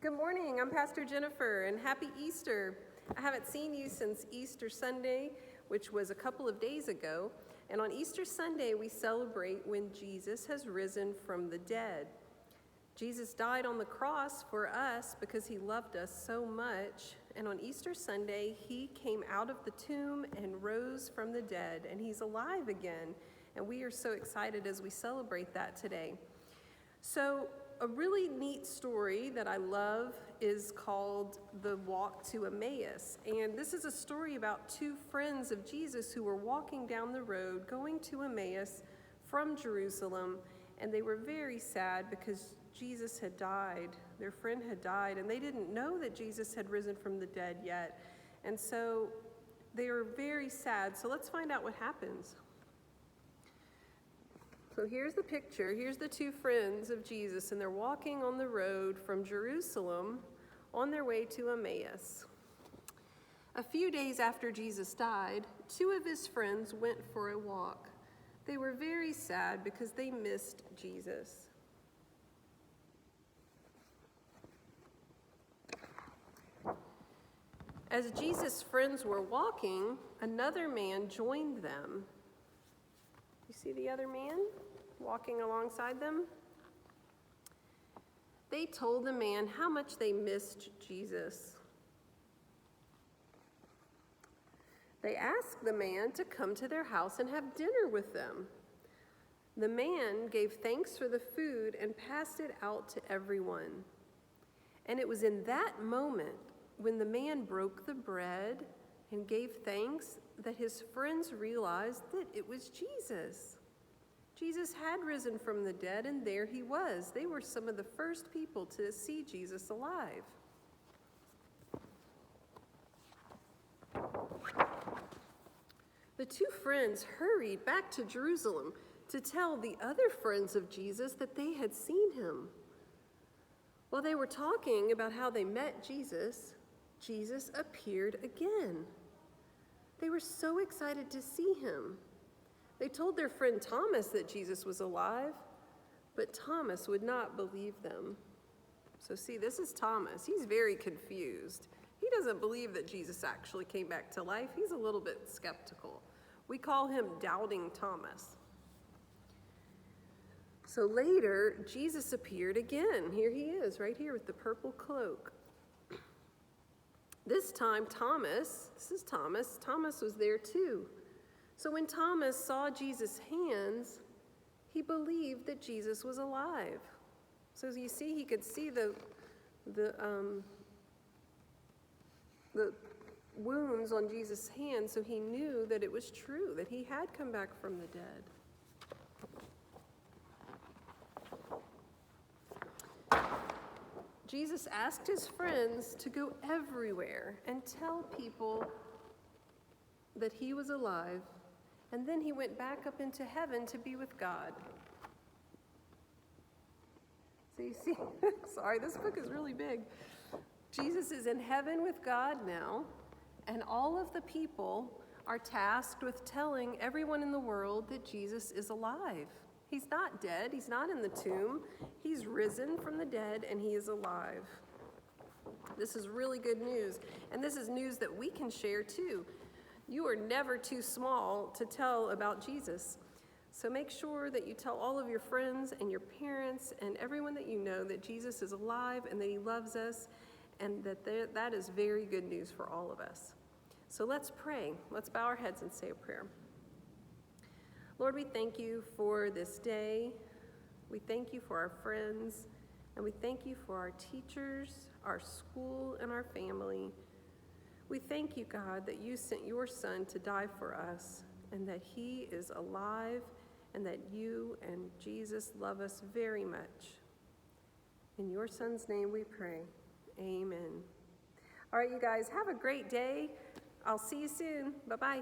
Good morning, I'm Pastor Jennifer, and happy Easter. I haven't seen you since Easter Sunday, which was a couple of days ago. And on Easter Sunday, we celebrate when Jesus has risen from the dead. Jesus died on the cross for us because he loved us so much. And on Easter Sunday, he came out of the tomb and rose from the dead, and he's alive again. And we are so excited as we celebrate that today. So a really neat story that I love is called The Walk to Emmaus. And this is a story about two friends of Jesus who were walking down the road going to Emmaus from Jerusalem. And they were very sad because Jesus had died. Their friend had died, and they didn't know that Jesus had risen from the dead yet. And so they were very sad. So let's find out what happens. So here's the picture. Here's the two friends of Jesus, and they're walking on the road from Jerusalem on their way to Emmaus. A few days after Jesus died, two of his friends went for a walk. They were very sad because they missed Jesus. As Jesus' friends were walking, another man joined them. You see the other man walking alongside them? They told the man how much they missed Jesus. They asked the man to come to their house and have dinner with them. The man gave thanks for the food and passed it out to everyone. And it was in that moment, when the man broke the bread and gave thanks, that his friends realized that it was Jesus. Jesus had risen from the dead, and there he was. They were some of the first people to see Jesus alive. The two friends hurried back to Jerusalem to tell the other friends of Jesus that they had seen him. While they were talking about how they met Jesus, Jesus appeared again. They were so excited to see him. They told their friend Thomas that Jesus was alive, but Thomas would not believe them. So see, this is Thomas. He's very confused. He doesn't believe that Jesus actually came back to life. He's a little bit skeptical. We call him Doubting Thomas. So later, Jesus appeared again. Here he is, right here with the purple cloak. This time, Thomas was there too. So when Thomas saw Jesus' hands, he believed that Jesus was alive. So as you see, he could see the wounds on Jesus' hands, so he knew that it was true, that he had come back from the dead. Jesus asked his friends to go everywhere and tell people that he was alive, and then he went back up into heaven to be with God. So you see, sorry, this book is really big. Jesus is in heaven with God now, and all of the people are tasked with telling everyone in the world that Jesus is alive. He's not dead. He's not in the tomb. He's risen from the dead, and he is alive. This is really good news, and this is news that we can share too. You are never too small to tell about Jesus. So make sure that you tell all of your friends and your parents and everyone that you know that Jesus is alive and that he loves us, and that is very good news for all of us. So let's pray. Let's bow our heads and say a prayer. Lord, we thank you for this day. We thank you for our friends, and we thank you for our teachers, our school, and our family. We thank you, God, that you sent your Son to die for us, and that he is alive, and that you and Jesus love us very much. In your Son's name we pray. Amen. All right, you guys, have a great day. I'll see you soon. Bye-bye.